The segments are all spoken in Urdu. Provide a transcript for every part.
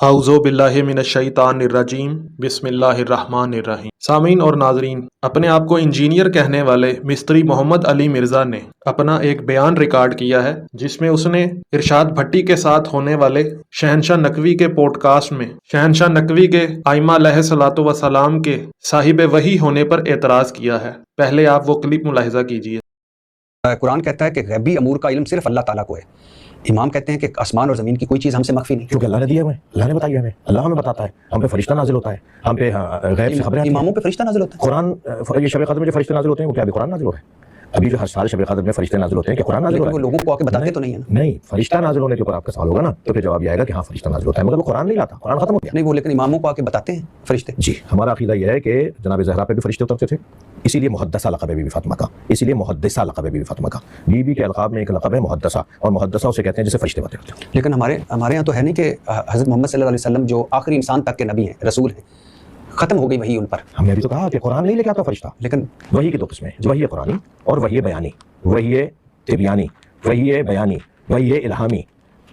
اعوذ باللہ من الشیطان الرجیم بسم اللہ الرحمن الرحیم۔ سامعین اور ناظرین، اپنے آپ کو انجینئر کہنے والے مستری محمد علی مرزا نے اپنا ایک بیان ریکارڈ کیا ہے جس میں اس نے ارشاد بھٹی کے ساتھ ہونے والے شہنشاہ نقوی کے پوڈ کاسٹ میں شہنشاہ نقوی کے ائمہ علیہ الصلوۃ والسلام کے صاحب وحی ہونے پر اعتراض کیا ہے۔ پہلے آپ وہ کلپ ملاحظہ کیجیے۔ قرآن کہتا ہے کہ غیبی امور کا علم صرف اللہ تعالیٰ کو ہے۔ امام کہتے ہیں کہ آسمان اور زمین کی کوئی چیز ہم سے مخفی نہیں، کیونکہ اللہ نے دیا ہمیں، اللہ نے بتایا ہمیں، اللہ ہمیں بتاتا ہے، ہم پہ فرشتہ نازل ہوتا ہے، ہم پہ غیب سے خبریں آتی ہیں۔ اماموں پہ فرشتہ نازل ہوتا ہے۔ قرآن یہ شب قدر میں جو فرشتے نازل ہوتے ہیں وہ کیا ابھی قرآن نازل ہو رہا ہے؟ ابھی جو ہر سال شب قدر میں فرشتے نازل ہوتے ہیں کہ قرآن نازل ہو رہا ہے؟ وہ لوگوں کو آ کے بتاتے تو نہیں ہے نا۔ نہیں، فرشتہ نازل ہونے کے اوپر آپ کا سوال ہوگا نا تو پھر جواب یہ آئے گا کہ ہاں فرشتہ نازل ہوتا ہے، مگر وہ قرآن نہیں لاتا، قرآن ختم ہو گیا۔ نہیں، وہ لیکن اماموں کو آ کے بتاتے ہیں فرشتے۔ جی، ہمارا عقیدہ یہ ہے کہ جناب زہرا پہ بھی فرشتے اترتے تھے، اسی لیے محدثہ لقب ہے بی بی فاطمہ کا، اسی لیے محدثہ لقب ہے بی بی فاطمہ کا۔ بی بی کے القاب میں ایک لقب ہے محدثہ، اور محدثہ اسے کہتے ہیں جسے فرشتے باتیں ہوتے ہیں۔ لیکن ہمارے یہاں تو ہے نہیں کہ حضرت محمد صلی اللہ علیہ وسلم جو آخری انسان تک کے نبی ہیں، رسول ہیں، ختم ہو گئی وحی ان پر۔ ہم نے ابھی تو کہا کہ قرآن نہیں لے کے آتا فرشتہ، لیکن وحی کی دو قسمیں ہیں، وحی قرآنی اور وحی بیانی، وحی طبیانی، وحی بیانی، وحی الہامی۔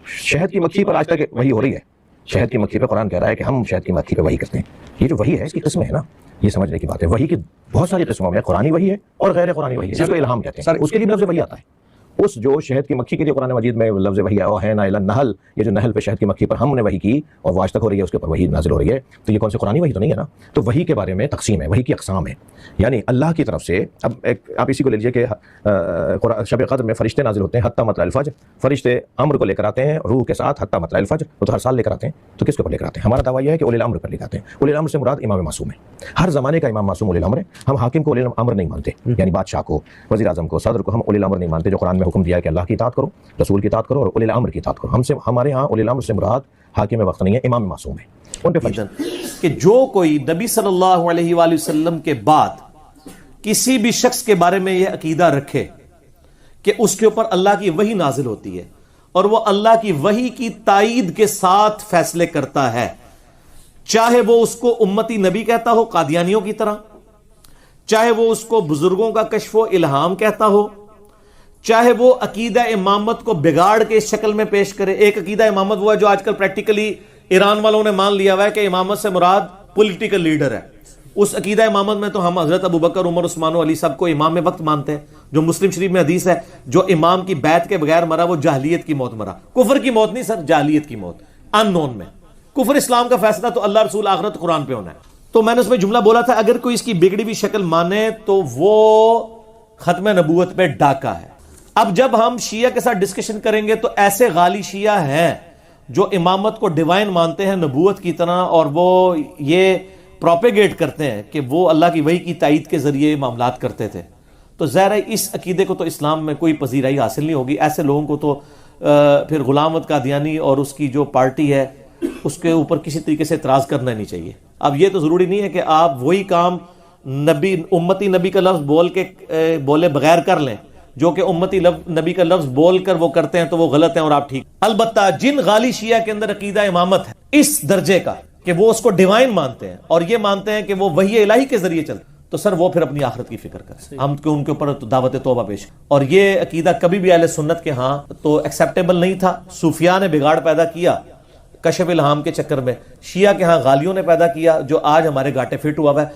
شہد کی مکھی پر آج تک وحی ہو رہی ہے، شہد کی مکھی پہ قرآن کہہ رہا ہے کہ ہم شہد کی مکھی پہ وحی کرتے ہیں۔ یہ جو وحی ہے اس کی قسمیں ہیں نا، یہ سمجھنے کی بات ہے۔ وحی کی بہت ساری قسموں میں قرآنی وحی ہے اور غیر قرآنی وحی ہے، جس کو الہام کہتے ہیں، اس کے لیے لفظ وحی آتا ہے۔ اس جو شہد کی مکھی کے لیے قرآن مجید میں لفظ وحی ہے نا النحل، یہ جو نحل پہ شہد کی مکھی پر ہم نے وحی کی اور وہ آج تک ہو رہی ہے، اس کے اوپر وحی نازل ہو رہی ہے، تو یہ کون سی قرآنی وحی تو نہیں ہے نا۔ تو وحی کے بارے میں تقسیم ہے، وحی کی اقسام ہے، یعنی اللہ کی طرف سے۔ اب آپ اسی کو لے لیجیے کہ شب قدر میں فرشتے نازل ہوتے ہیں حتی مطلع الفجر، فرشتے امر کو لے کر آتے ہیں روح کے ساتھ حتی مطلع الفجر، وہ تو ہر سال لے کر آتے ہیں۔ تو کس کے اوپر لے کر آتے ہیں؟ ہمارا دعویٰ یہ ہے کہ اولی الامر پر لے کر آتے ہیں۔ اولی الامر سے مراد امام معصوم ہے، ہر زمانے کا امام معصوم اولی الامر ہے۔ ہم حاکم کو اولی الامر نہیں مانتے، یعنی بادشاہ کو، وزیر اعظم کو، صدر کو ہم اولی الامر نہیں مانتے۔ جو قرآن میں حکم دیا ہے کہ اللہ کی اطاعت کرو، رسول کی اطاعت کرو اور اولی الامر کی اطاعت کرو، ہمارے ہاں اولی الامر سے مراد حاکم وقت نہیں ہے، امام معصوم ہے۔ ان پہ کہ جو کوئی نبی صلی اللہ علیہ وآلہ وسلم کے بعد کسی بھی شخص کے بارے میں یہ عقیدہ رکھے کہ اس کے اوپر اللہ کی وحی نازل ہوتی ہے اور وہ اللہ کی وحی کی تائید کے ساتھ فیصلے کرتا ہے، چاہے وہ اس کو امتی نبی کہتا ہو قادیانیوں کی طرح، چاہے وہ اس کو بزرگوں کا کشف و الہام کہتا ہو، چاہے وہ عقیدہ امامت کو بگاڑ کے اس شکل میں پیش کرے۔ ایک عقیدہ امامت وہ ہے جو آج کل پریکٹیکلی ایران والوں نے مان لیا ہوا ہے کہ امامت سے مراد پولیٹیکل لیڈر ہے۔ اس عقیدہ امامت میں تو ہم حضرت ابوبکر، عمر، عثمان و علی سب کو امام وقت مانتے ہیں۔ جو مسلم شریف میں حدیث ہے، جو امام کی بیعت کے بغیر مرا وہ جاہلیت کی موت مرا، کفر کی موت نہیں سر، جاہلیت کی موت، ان نون میں۔ کفر اسلام کا فیصلہ تو اللہ، رسول، آخرت، قرآن پہ ہونا ہے۔ تو میں نے اس میں جملہ بولا تھا، اگر کوئی اس کی بگڑی ہوئی شکل مانے تو وہ ختم نبوت پہ ڈاکہ ہے۔ اب جب ہم شیعہ کے ساتھ ڈسکشن کریں گے تو ایسے غالی شیعہ ہیں جو امامت کو ڈیوائن مانتے ہیں نبوت کی طرح، اور وہ یہ پروپیگیٹ کرتے ہیں کہ وہ اللہ کی وحی کی تائید کے ذریعے معاملات کرتے تھے، تو ظاہر ہے اس عقیدے کو تو اسلام میں کوئی پذیرائی حاصل نہیں ہوگی۔ ایسے لوگوں کو تو پھر غلام احمد قادیانی اور اس کی جو پارٹی ہے اس کے اوپر کسی طریقے سے اعتراض کرنا نہیں چاہیے۔ اب یہ تو ضروری نہیں ہے کہ آپ وہی کام نبی، امتی نبی کا لفظ بولے بغیر کر لیں، جو کہ امتی نبی کا لفظ بول کر وہ کرتے ہیں تو وہ غلط ہیں اور آپ ٹھیک۔ البتہ جن غالی شیعہ کے اندر عقیدہ امامت ہے اس درجے کا کہ وہ اس کو ڈیوائن مانتے ہیں اور یہ مانتے ہیں کہ وہ وحی الہی کے ذریعے چلتے، تو سر وہ پھر اپنی آخرت کی فکر کریں، ہم ان کے اوپر دعوت توبہ پیش۔ اور یہ عقیدہ کبھی بھی اہل سنت کے ہاں تو ایکسیپٹیبل نہیں تھا، صوفیاء نے بگاڑ پیدا کیا کشف الہام کے چکر میں، شیعہ کے ہاں غالیوں نے پیدا کیا جو آج ہمارے گاٹے فٹ ہوا ہے۔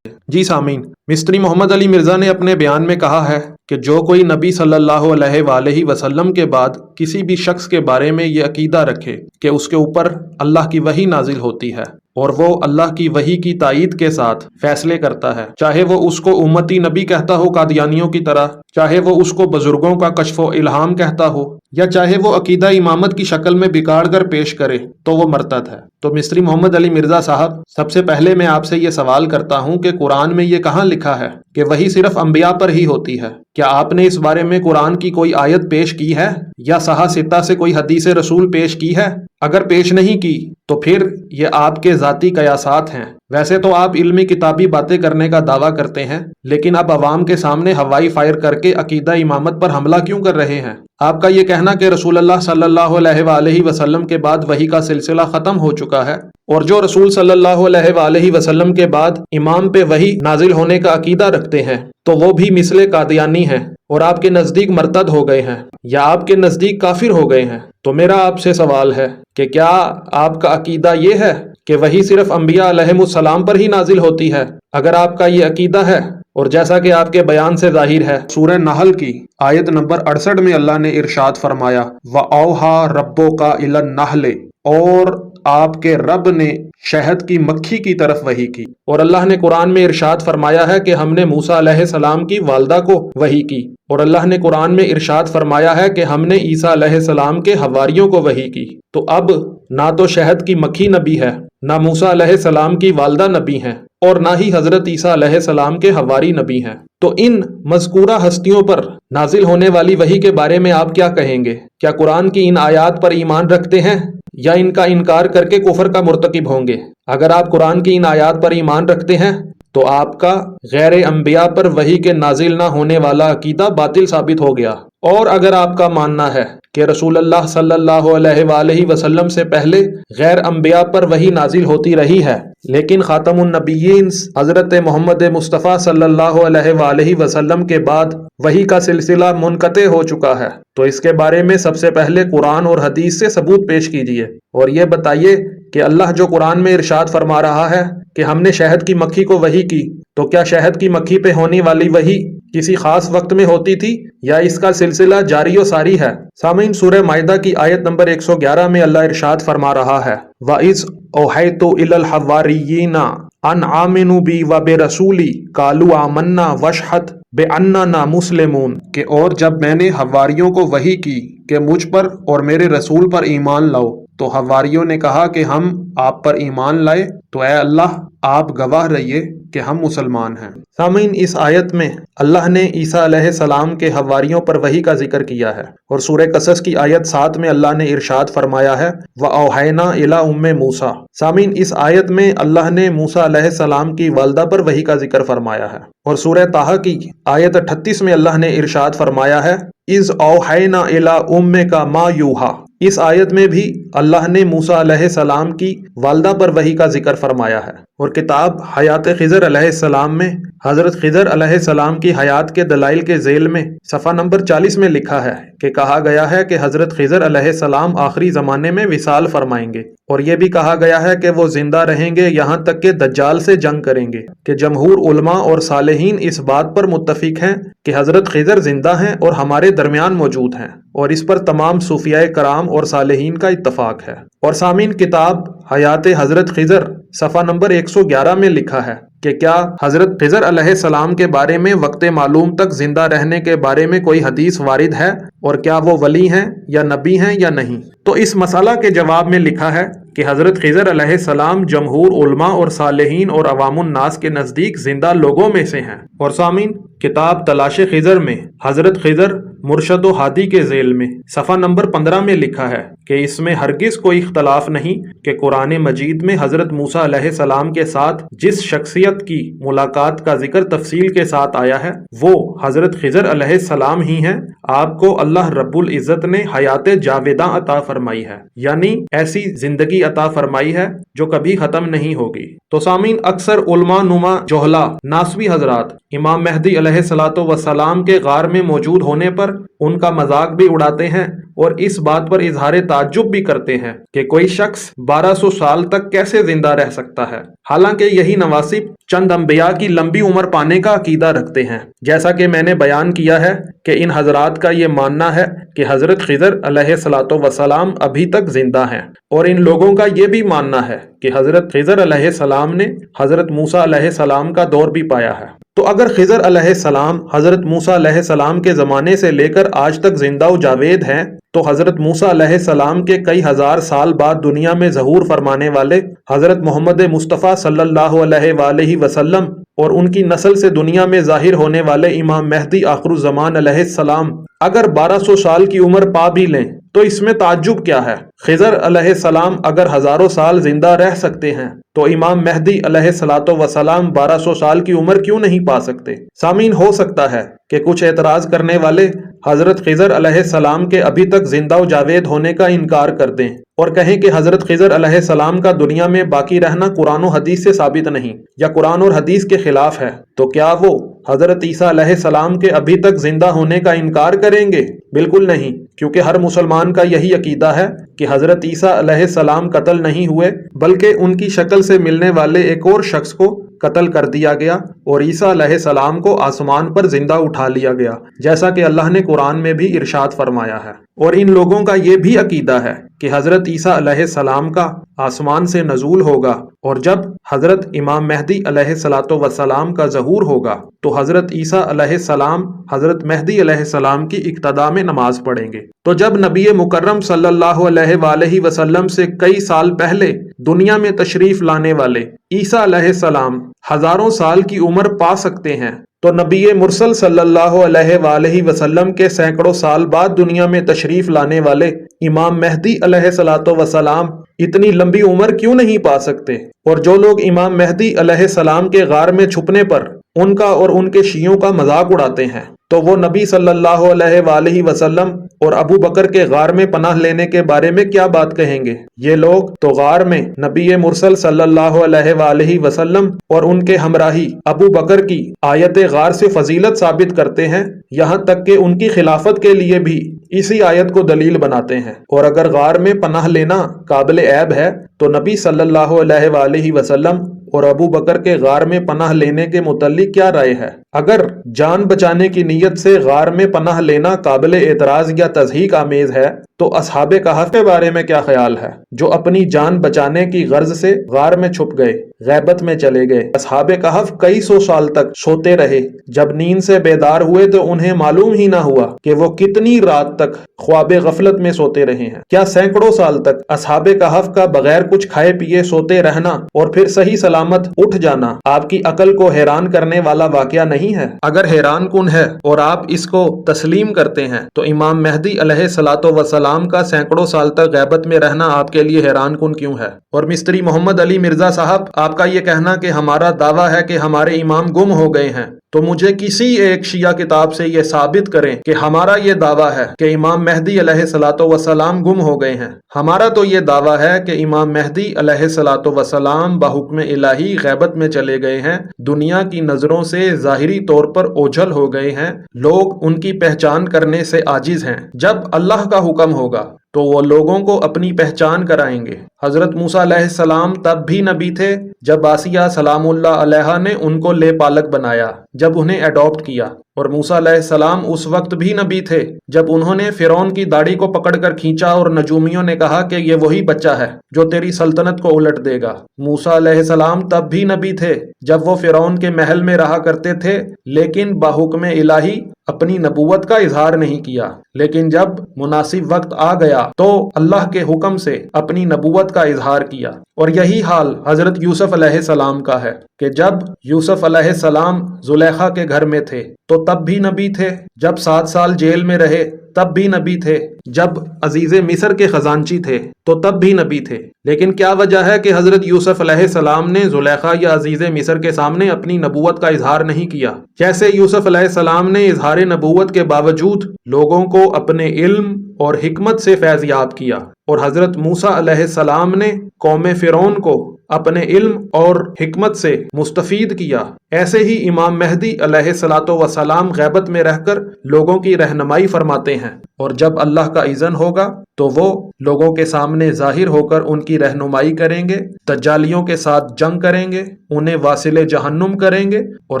جی سامعین، مستری محمد علی مرزا نے اپنے بیان میں کہا ہے کہ جو کوئی نبی صلی اللہ علیہ وآلہ وسلم کے بعد کسی بھی شخص کے بارے میں یہ عقیدہ رکھے کہ اس کے اوپر اللہ کی وحی نازل ہوتی ہے اور وہ اللہ کی وحی کی تائید کے ساتھ فیصلے کرتا ہے، چاہے وہ اس کو امتی نبی کہتا ہو قادیانیوں کی طرح، چاہے وہ اس کو بزرگوں کا کشف و الہام کہتا ہو، یا چاہے وہ عقیدہ امامت کی شکل میں بگاڑ کر پیش کرے، تو وہ مرتد ہے۔ تو مستری محمد علی مرزا صاحب، سب سے پہلے میں آپ سے یہ سوال کرتا ہوں کہ قرآن میں یہ کہاں لکھا ہے کہ وحی صرف انبیاء پر ہی ہوتی ہے؟ کیا آپ نے اس بارے میں قرآن کی کوئی آیت پیش کی ہے یا صحاح ستہ سے کوئی حدیث رسول پیش کی ہے؟ اگر پیش نہیں کی تو پھر یہ آپ کے ذاتی قیاسات ہیں۔ ویسے تو آپ علمی کتابی باتیں کرنے کا دعویٰ کرتے ہیں، لیکن اب عوام کے سامنے ہوائی فائر کر کے عقیدہ امامت پر حملہ کیوں کر رہے ہیں؟ آپ کا یہ کہنا کہ رسول اللہ صلی اللہ علیہ وآلہ وسلم کے بعد وحی کا سلسلہ ختم ہو چکا ہے، اور جو رسول صلی اللہ علیہ وآلہ وسلم کے بعد امام پہ وحی نازل ہونے کا عقیدہ رکھتے ہیں تو وہ بھی مثل قادیانی ہیں اور آپ کے نزدیک مرتد ہو گئے ہیں یا آپ کے نزدیک کافر ہو گئے ہیں۔ تو میرا آپ سے سوال ہے کہ کیا آپ کا عقیدہ یہ ہے کہ وحی صرف انبیاء علیہم السلام پر ہی نازل ہوتی ہے؟ اگر آپ کا یہ عقیدہ ہے اور جیسا کہ آپ کے بیان سے ظاہر ہے، سورہ نحل کی آیت نمبر 68 میں اللہ نے ارشاد فرمایا وَأَوْحَىٰ رَبُّكَ إِلَى النَّحْلِ، اور آپ کے رب نے شہد کی مکھی کی طرف وحی کی۔ اور اللہ نے قرآن میں ارشاد فرمایا ہے کہ ہم نے موسیٰ علیہ السلام کی والدہ کو وحی کی، اور اللہ نے قرآن میں ارشاد فرمایا ہے کہ ہم نے عیسیٰ علیہ السلام کے حواریوں کو وحی کی۔ تو اب نہ تو شہد کی مکھی نبی ہے، نہ موسیٰ علیہ السلام کی والدہ نبی ہیں، اور نہ ہی حضرت عیسیٰ علیہ السلام کے حواری نبی ہیں۔ تو ان مذکورہ ہستیوں پر نازل ہونے والی وحی کے بارے میں آپ کیا کہیں گے؟ کیا قرآن کی ان آیات پر ایمان رکھتے ہیں یا ان کا انکار کر کے کفر کا مرتکب ہوں گے؟ اگر آپ قرآن کی ان آیات پر ایمان رکھتے ہیں تو آپ کا غیر انبیاء پر وحی کے نازل نہ ہونے والا عقیدہ باطل ثابت ہو گیا۔ اور اگر آپ کا ماننا ہے کہ رسول اللہ صلی اللہ علیہ وآلہ وسلم سے پہلے غیر انبیاء پر وحی نازل ہوتی رہی ہے، لیکن خاتم النبیین حضرت محمد مصطفیٰ صلی اللہ علیہ وآلہ وسلم کے بعد وحی کا سلسلہ منقطع ہو چکا ہے، تو اس کے بارے میں سب سے پہلے قرآن اور حدیث سے ثبوت پیش کیجیے، اور یہ بتائیے کہ اللہ جو قرآن میں ارشاد فرما رہا ہے کہ ہم نے شہد کی مکھی کو وحی کی، تو کیا شہد کی مکھی پہ ہونے والی وحی کسی خاص وقت میں ہوتی تھی یا اس کا سلسلہ جاری و ساری ہے؟ سامعین، سورہ مائدہ کی آیت نمبر 111 میں اللہ ارشاد فرما رہا ہے وَإِذْ أَوْحَيْتُ إِلَى الْحَوَارِيِّينَ أَنْ آمِنُوا بِي وَبِرَسُولِي قَالُوا آمَنَّا وَاشْهَدْ بِأَنَّنَا مُسْلِمُونَ، کہ اور جب میں نے حواریوں کو وحی کی کہ مجھ پر اور میرے رسول پر ایمان لاؤ، تو حواریوں نے کہا کہ ہم آپ پر ایمان لائے، تو اے اللہ آپ گواہ رہیے کہ ہم مسلمان ہیں۔ سامعین، اس آیت میں اللہ نے عیسیٰ علیہ السلام کے حواریوں پر وحی کا ذکر کیا ہے، اور سورہ قصص کی آیت 7 میں اللہ نے ارشاد فرمایا ہے وَأَوْحَيْنَا إِلَىٰ أُمِّ مُوسَىٰ۔ سامعین، اس آیت میں اللہ نے موسیٰ علیہ السلام کی والدہ پر وحی کا ذکر فرمایا ہے، اور سورہ طٰہٰ کی آیت 38 میں اللہ نے ارشاد فرمایا ہے اِذْ أَوْحَيْنَا إِلَىٰ أُمِّكَ مَا يُوحَىٰ۔ اس آیت میں بھی اللہ نے موسیٰ علیہ السلام کی والدہ پر وحی کا ذکر فرمایا ہے، اور کتاب حیات خضر علیہ السلام میں حضرت خضر علیہ السلام کی حیات کے دلائل کے ذیل میں صفحہ نمبر 40 میں لکھا ہے کہ کہا گیا ہے کہ حضرت خضر علیہ السلام آخری زمانے میں وصال فرمائیں گے، اور یہ بھی کہا گیا ہے کہ وہ زندہ رہیں گے یہاں تک کہ دجال سے جنگ کریں گے، کہ جمہور علماء اور صالحین اس بات پر متفق ہیں کہ حضرت خضر زندہ ہیں اور ہمارے درمیان موجود ہیں، اور اس پر تمام صوفیاء کرام اور صالحین کا اتفاق ہے۔ اور سامعین، کتاب حیات حضرت خضر صفحہ نمبر 111 میں لکھا ہے کہ کیا حضرت خضر علیہ السلام کے بارے میں وقت معلوم تک زندہ رہنے کے بارے میں کوئی حدیث وارد ہے، اور کیا وہ ولی ہیں یا نبی ہیں یا نہیں؟ تو اس مسئلہ کے جواب میں لکھا ہے کہ حضرت خضر علیہ السلام جمہور علماء اور صالحین اور عوام الناس کے نزدیک زندہ لوگوں میں سے ہیں۔ اور سامعین، کتاب تلاش خضر میں حضرت خضر مرشد و ہادی کے ذیل میں صفحہ نمبر 15 میں لکھا ہے کہ اس میں ہرگز کوئی اختلاف نہیں کہ قرآن مجید میں حضرت موسیٰ علیہ السلام کے ساتھ جس شخصیت کی ملاقات کا ذکر تفصیل کے ساتھ آیا ہے وہ حضرت خضر علیہ السلام ہی ہیں۔ آپ کو اللہ رب العزت نے حیات جاویدہ عطا فرمائی ہے، یعنی ایسی زندگی عطا فرمائی ہے جو کبھی ختم نہیں ہوگی۔ تو سامعین، اکثر علماء نما جوہلا ناسوی حضرات امام مہدی علیہ الصلوۃ والسلام کے غار میں موجود ہونے پر ان کا مذاق بھی اڑاتے ہیں، اور اس بات پر اظہار تعجب بھی کرتے ہیں کہ کوئی شخص 1200 سال تک کیسے زندہ رہ سکتا ہے، حالانکہ یہی نواسب چند انبیاء کی لمبی عمر پانے کا عقیدہ رکھتے ہیں۔ جیسا کہ میں نے بیان کیا ہے کہ ان حضرات کا یہ ماننا ہے کہ حضرت خضر علیہ الصلوۃ والسلام ابھی تک زندہ ہیں، اور ان لوگوں کا یہ بھی ماننا ہے کہ حضرت خضر علیہ السلام نے حضرت موسیٰ علیہ السلام کا دور بھی پایا ہے۔ تو اگر خضر علیہ السلام حضرت موسیٰ علیہ السلام کے زمانے سے لے کر آج تک زندہ و جاوید ہیں، تو حضرت موسیٰ علیہ السلام کے کئی ہزار سال بعد دنیا میں ظہور فرمانے والے حضرت محمد مصطفیٰ صلی اللہ علیہ وآلہ وسلم اور ان کی نسل سے دنیا میں ظاہر ہونے والے امام مہدی آخر الزمان علیہ السلام اگر 1200 سال کی عمر پا بھی لیں تو اس میں تعجب کیا ہے؟ خضر علیہ السلام اگر ہزاروں سال زندہ رہ سکتے ہیں تو امام مہدی علیہ الصلوۃ والسلام 1200 سال کی عمر کیوں نہیں پا سکتے؟ سامعین، ہو سکتا ہے کہ کچھ اعتراض کرنے والے حضرت خضر علیہ السلام کے ابھی تک زندہ و جاوید ہونے کا انکار کر دیں اور کہیں کہ حضرت خضر علیہ السلام کا دنیا میں باقی رہنا قرآن و حدیث سے ثابت نہیں یا قرآن اور حدیث کے خلاف ہے، تو کیا وہ حضرت عیسیٰ علیہ السلام کے ابھی تک زندہ ہونے کا انکار کریں گے؟ بالکل نہیں، کیونکہ ہر مسلمان کا یہی عقیدہ ہے کہ حضرت عیسیٰ علیہ السلام قتل نہیں ہوئے، بلکہ ان کی شکل سے ملنے والے ایک اور شخص کو قتل کر دیا گیا اور عیسیٰ علیہ السلام کو آسمان پر زندہ اٹھا لیا گیا، جیسا کہ اللہ نے قرآن میں بھی ارشاد فرمایا ہے۔ اور ان لوگوں کا یہ بھی عقیدہ ہے کہ حضرت عیسیٰ علیہ السلام کا آسمان سے نزول ہوگا، اور جب حضرت امام مہدی علیہ الصلوۃ والسلام کا ظہور ہوگا تو حضرت عیسیٰ علیہ السلام حضرت مہدی علیہ السلام کی اقتداء میں نماز پڑھیں گے۔ تو جب نبی مکرم صلی اللہ علیہ وآلہ وسلم سے کئی سال پہلے دنیا میں تشریف لانے والے عیسیٰ علیہ السلام ہزاروں سال کی عمر پا سکتے ہیں، تو نبی مرسل صلی اللہ علیہ وآلہ وسلم کے سینکڑوں سال بعد دنیا میں تشریف لانے والے امام مہدی علیہ الصلوۃ والسلام اتنی لمبی عمر کیوں نہیں پا سکتے؟ اور جو لوگ امام مہدی علیہ السلام کے غار میں چھپنے پر ان کا اور ان کے شیعوں کا مذاق اڑاتے ہیں، تو وہ نبی صلی اللہ علیہ وآلہ وسلم اور ابو بکر کے غار میں پناہ لینے کے بارے میں کیا بات کہیں گے؟ یہ لوگ تو غار میں نبی مرسل صلی اللہ علیہ وآلہ وسلم اور ان کے ہمراہی ابو بکر کی آیت غار سے فضیلت ثابت کرتے ہیں، یہاں تک کہ ان کی خلافت کے لیے بھی اسی آیت کو دلیل بناتے ہیں۔ اور اگر غار میں پناہ لینا قابل عیب ہے تو نبی صلی اللہ علیہ وآلہ وسلم اور ابو بکر کے غار میں پناہ لینے کے متعلق کیا رائے ہے؟ اگر جان بچانے کی نیت سے غار میں پناہ لینا قابل اعتراض یا تضحیک آمیز ہے تو اصحاب کہف کے بارے میں کیا خیال ہے، جو اپنی جان بچانے کی غرض سے غار میں چھپ گئے، غیبت میں چلے گئے؟ اصحاب کہف کئی سو سال تک سوتے رہے، جب نیند سے بیدار ہوئے تو انہیں معلوم ہی نہ ہوا کہ وہ کتنی رات تک خواب غفلت میں سوتے رہے ہیں۔ کیا سینکڑوں سال تک اصحاب کہف کا بغیر کچھ کھائے پیے سوتے رہنا اور پھر صحیح سلامت اٹھ جانا آپ کی عقل کو حیران کرنے والا واقعہ نہیں ہے؟ اگر حیران کن ہے اور آپ اس کو تسلیم کرتے ہیں تو امام مہدی علیہ الصلوۃ والسلام کا سینکڑوں سال تک غیبت میں رہنا آپ کے لیے حیران کن کیوں ہے؟ اور مستری محمد علی مرزا صاحب، آپ کا یہ کہنا کہ ہمارا دعویٰ ہے کہ ہمارے امام گم ہو گئے ہیں، تو مجھے کسی ایک شیعہ کتاب سے یہ ثابت کریں کہ ہمارا یہ دعویٰ ہے کہ امام مہدی علیہ الصلوۃ والسلام گم ہو گئے ہیں۔ ہمارا تو یہ دعویٰ ہے کہ امام مہدی علیہ الصلوۃ والسلام بحکم الہی غیبت میں چلے گئے ہیں، دنیا کی نظروں سے ظاہری طور پر اوجھل ہو گئے ہیں، لوگ ان کی پہچان کرنے سے عاجز ہیں۔ جب اللہ کا حکم ہوگا تو وہ لوگوں کو اپنی پہچان کرائیں گے۔ حضرت موسیٰ علیہ السلام تب بھی نبی تھے جب آسیہ سلام اللہ علیہا نے ان کو لے پالک بنایا، جب انہیں اڈاپٹ کیا، اور موسیٰ علیہ السلام اس وقت بھی نبی تھے جب انہوں نے فرعون کی داڑھی کو پکڑ کر کھینچا اور نجومیوں نے کہا کہ یہ وہی بچہ ہے جو تیری سلطنت کو الٹ دے گا۔ موسیٰ علیہ السلام تب بھی نبی تھے جب وہ فرعون کے محل میں رہا کرتے تھے، لیکن بحکم الہی اپنی نبوت کا اظہار نہیں کیا، لیکن جب مناسب وقت آ گیا تو اللہ کے حکم سے اپنی نبوت کا اظہار کیا۔ اور یہی حال حضرت یوسف علیہ السلام کا ہے کہ جب یوسف علیہ السلام زلیخا کے گھر میں تھے تو تب بھی نبی تھے، جب 7 سال جیل میں رہے تب بھی نبی تھے، جب عزیز مصر کے خزانچی تھے تو تب بھی نبی تھے۔ لیکن کیا وجہ ہے کہ حضرت یوسف علیہ السلام نے زلیخا یا عزیز مصر کے سامنے اپنی نبوت کا اظہار نہیں کیا؟ جیسے یوسف علیہ السلام نے اظہار نبوت کے باوجود لوگوں کو اپنے علم اور حکمت سے فیض یاب کیا، اور حضرت موسیٰ علیہ السلام نے قوم فرعون کو اپنے علم اور حکمت سے مستفید کیا، ایسے ہی امام مہدی علیہ الصلوۃ والسلام غیبت میں رہ کر لوگوں کی رہنمائی فرماتے ہیں، اور جب اللہ کا اذن ہوگا تو وہ لوگوں کے سامنے ظاہر ہو کر ان کی رہنمائی کریں گے، دجالیوں کے ساتھ جنگ کریں گے، انہیں واصل جہنم کریں گے اور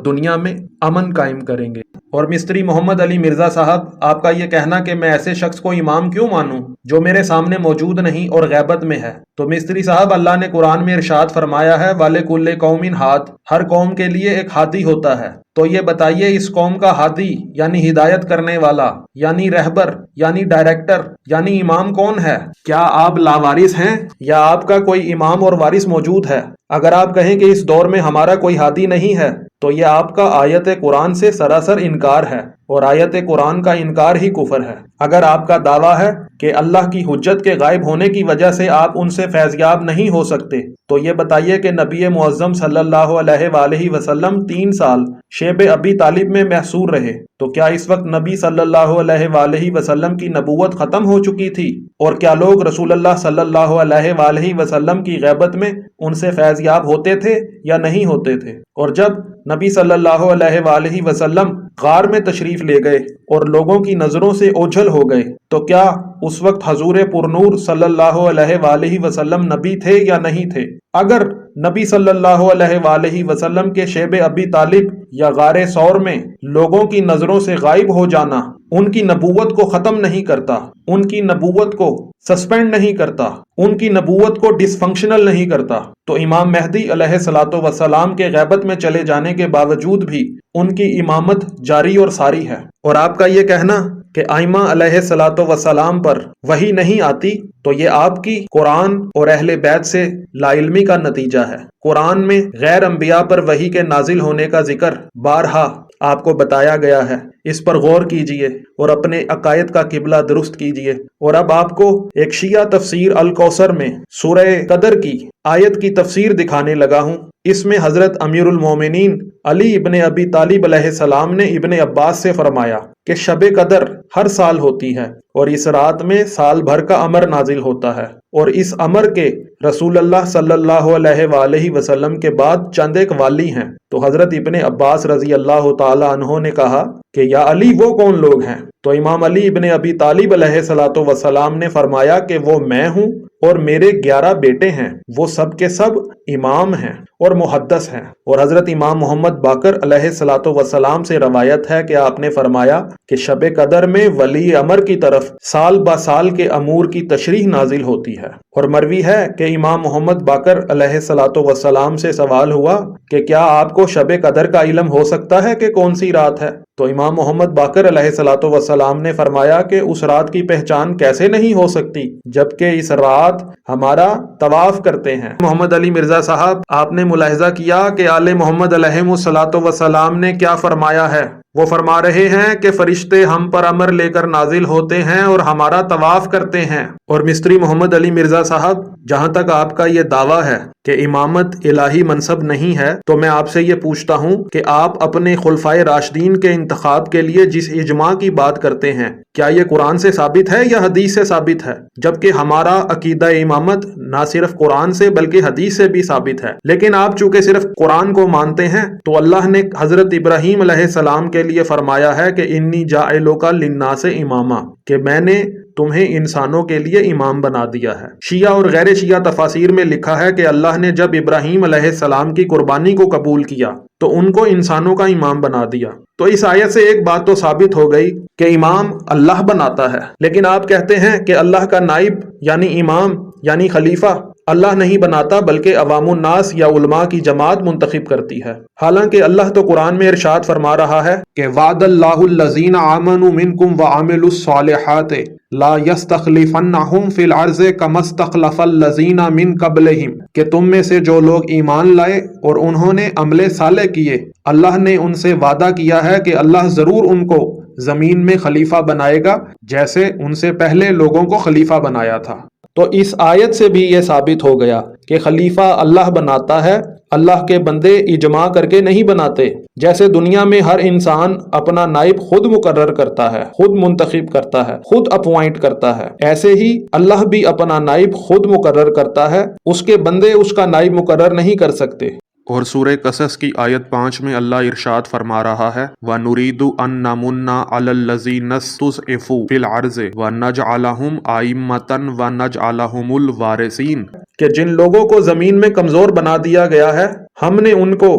دنیا میں امن قائم کریں گے۔ اور مستری محمد علی مرزا صاحب، آپ کا یہ کہنا کہ میں ایسے شخص کو امام کیوں مانوں جو میرے سامنے موجود نہیں اور غیبت میں ہے، تو مستری صاحب، اللہ نے قرآن میں ارشاد فرمایا ہے وَلِكُلِّ قَوْمٍ ہاد، ہر قوم کے لیے ایک ہادی ہوتا ہے۔ تو یہ بتائیے اس قوم کا ہادی یعنی ہدایت کرنے والا یعنی رہبر یعنی ڈائریکٹر یعنی امام کون ہے؟ کیا آپ لاوارث ہیں یا آپ کا کوئی امام اور وارث موجود ہے؟ اگر آپ کہیں کہ اس دور میں ہمارا کوئی ہادی نہیں ہے تو یہ آپ کا آیت قرآن سے سراسر انکار ہے، اور آیت قرآن کا انکار ہی کفر ہے۔ اگر آپ کا دعویٰ ہے کہ اللہ کی حجت کے غائب ہونے کی وجہ سے آپ ان سے فیضیاب نہیں ہو سکتے، تو یہ بتائیے کہ نبی معظم صلی اللہ علیہ وآلہ وسلم 3 سال شیب ابی طالب میں محصور رہے، تو کیا اس وقت نبی صلی اللہ علیہ وآلہ وسلم کی نبوت ختم ہو چکی تھی؟ اور کیا لوگ رسول اللہ صلی اللہ علیہ وآلہ وسلم کی غیبت میں ان سے فیضیاب ہوتے تھے یا نہیں ہوتے تھے؟ اور جب نبی صلی اللہ علیہ وآلہ وسلم غار میں تشریف لے گئے اور لوگوں کی نظروں سے اوجھل ہو گئے، تو کیا اس وقت حضور پرنور صلی اللہ علیہ وآلہ وسلم نبی تھے یا نہیں تھے؟ اگر نبی صلی اللہ علیہ وآلہ وسلم کے شیب ابی طالب یا غار ثور میں لوگوں کی نظروں سے غائب ہو جانا ان کی نبوت کو ختم نہیں کرتا، ان کی نبوت کو سسپینڈ نہیں کرتا، ان کی نبوت کو ڈس فنکشنل نہیں کرتا، تو امام مہدی علیہ الصلوۃ والسلام کے غیبت میں چلے جانے کے باوجود بھی ان کی امامت جاری اور ساری ہے۔ اور آپ کا یہ کہنا کہ ائمہ علیہ الصلوۃ والسلام پر وحی نہیں آتی، تو یہ آپ کی قرآن اور اہل بیت سے لا علمی کا نتیجہ ہے۔ قرآن میں غیر انبیاء پر وحی کے نازل ہونے کا ذکر بارہا آپ کو بتایا گیا ہے، اس پر غور کیجئے اور اپنے عقائد کا قبلہ درست کیجئے۔ اور اب آپ کو ایک شیعہ تفسیر الکوثر میں سورہ قدر کی آیت کی تفسیر دکھانے لگا ہوں۔ اس میں حضرت امیر المومنین علی ابن ابی طالب علیہ السلام نے ابن عباس سے فرمایا کہ شب قدر ہر سال ہوتی ہے اور اس رات میں سال بھر کا امر نازل ہوتا ہے، اور اس امر کے رسول اللہ صلی اللہ علیہ وآلہ وسلم کے بعد چند ایک والی ہیں۔ تو حضرت ابن عباس رضی اللہ تعالی عنہ نے کہا کہ یا علی وہ کون لوگ ہیں؟ تو امام علی ابن ابی طالب علیہ الصلوۃ والسلام نے فرمایا کہ وہ میں ہوں اور میرے 11 بیٹے ہیں، وہ سب کے سب امام ہیں اور محدث ہیں۔ اور حضرت امام محمد باقر علیہ الصلوۃ والسلام سے روایت ہے کہ آپ نے فرمایا کہ شب قدر میں ولی امر کی طرف سال با سال کے امور کی تشریح نازل ہوتی ہے۔ اور مروی ہے کہ امام محمد باقر علیہ الصلوۃ والسلام سے سوال ہوا کہ کیا آپ کو شب قدر کا علم ہو سکتا ہے کہ کون سی رات ہے؟ تو امام محمد باقر علیہ الصلوۃ والسلام نے فرمایا کہ اس رات کی پہچان کیسے نہیں ہو سکتی جبکہ اس رات ہمارا طواف کرتے ہیں۔ محمد علی مرزا صاحب، آپ نے ملاحظہ کیا کہ آل محمد علیہ الصلوۃ والسلام نے کیا فرمایا ہے؟ وہ فرما رہے ہیں کہ فرشتے ہم پر امر لے کر نازل ہوتے ہیں اور ہمارا طواف کرتے ہیں۔ اور مستری محمد علی مرزا صاحب، جہاں تک آپ کا یہ دعویٰ ہے کہ امامت الہی منصب نہیں ہے، تو میں آپ سے یہ پوچھتا ہوں کہ آپ اپنے خلفائے راشدین کے انتخاب کے لیے جس اجماع کی بات کرتے ہیں، کیا یہ قرآن سے ثابت ہے یا حدیث سے ثابت ہے؟ جبکہ ہمارا عقیدہ امامت نہ صرف قرآن سے بلکہ حدیث سے بھی ثابت ہے، لیکن آپ چونکہ صرف قرآن کو مانتے ہیں، تو اللہ نے حضرت ابراہیم علیہ السلام کے لیے فرمایا ہے کہ انی جاعلک للناس اماما، کہ میں نے تمہیں انسانوں کے لیے امام بنا دیا ہے۔ شیعہ اور غیر شیعہ تفاسیر میں لکھا ہے کہ اللہ نے جب ابراہیم علیہ السلام کی قربانی کو قبول کیا تو ان کو انسانوں کا امام بنا دیا۔ تو اس آیت سے ایک بات تو ثابت ہو گئی کہ امام اللہ بناتا ہے، لیکن آپ کہتے ہیں کہ اللہ کا نائب یعنی امام یعنی خلیفہ اللہ نہیں بناتا بلکہ عوام الناس یا علماء کی جماعت منتخب کرتی ہے۔ حالانکہ اللہ تو قرآن میں ارشاد فرما رہا ہے کہ وعد اللہ الذین آمنوا منکم وعملوا الصالحات لا یستخلفنہم فی الارض کما استخلف الذین من قبلہم، کہ تم میں سے جو لوگ ایمان لائے اور انہوں نے عمل صالح کیے، اللہ نے ان سے وعدہ کیا ہے کہ اللہ ضرور ان کو زمین میں خلیفہ بنائے گا جیسے ان سے پہلے لوگوں کو خلیفہ بنایا تھا۔ تو اس آیت سے بھی یہ ثابت ہو گیا کہ خلیفہ اللہ بناتا ہے، اللہ کے بندے اجماع کر کے نہیں بناتے۔ جیسے دنیا میں ہر انسان اپنا نائب خود مقرر کرتا ہے، خود منتخب کرتا ہے، خود اپوائنٹ کرتا ہے، ایسے ہی اللہ بھی اپنا نائب خود مقرر کرتا ہے، اس کے بندے اس کا نائب مقرر نہیں کر سکتے۔ اور سورہ قصص کی آیت 5 میں اللہ ارشاد فرما رہا ہے وَنُرِيدُ أَن نَّمُنَّ عَلَى الَّذِينَ اسْتُضْعِفُوا فِي الْأَرْضِ وَنَجْعَلَهُمْ أَئِمَّةً وَنَجْعَلَهُمُ الْوَارِثِينَ، کہ جن لوگوں کو زمین میں کمزور بنا دیا گیا ہے ہم نے ان کو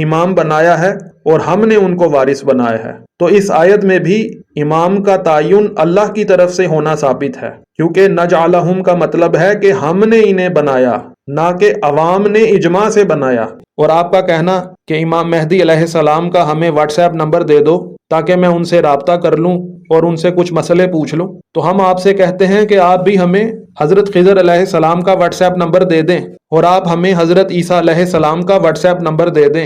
امام بنایا ہے اور ہم نے ان کو وارث بنایا ہے۔ تو اس آیت میں بھی امام کا تعین اللہ کی طرف سے ہونا ثابت ہے، کیونکہ نجعلہم کا مطلب ہے کہ ہم نے انہیں بنایا، نہ کہ عوام نے اجماع سے بنایا۔ اور آپ کا کہنا کہ امام مہدی علیہ السلام کا ہمیں واٹس ایپ نمبر دے دو تاکہ میں ان سے رابطہ کر لوں اور ان سے کچھ مسئلے پوچھ لوں، تو ہم آپ سے کہتے ہیں کہ آپ بھی ہمیں حضرت خضر علیہ السلام کا واٹس ایپ نمبر دے دیں اور آپ ہمیں حضرت عیسیٰ علیہ السلام کا واٹس ایپ نمبر دے دیں،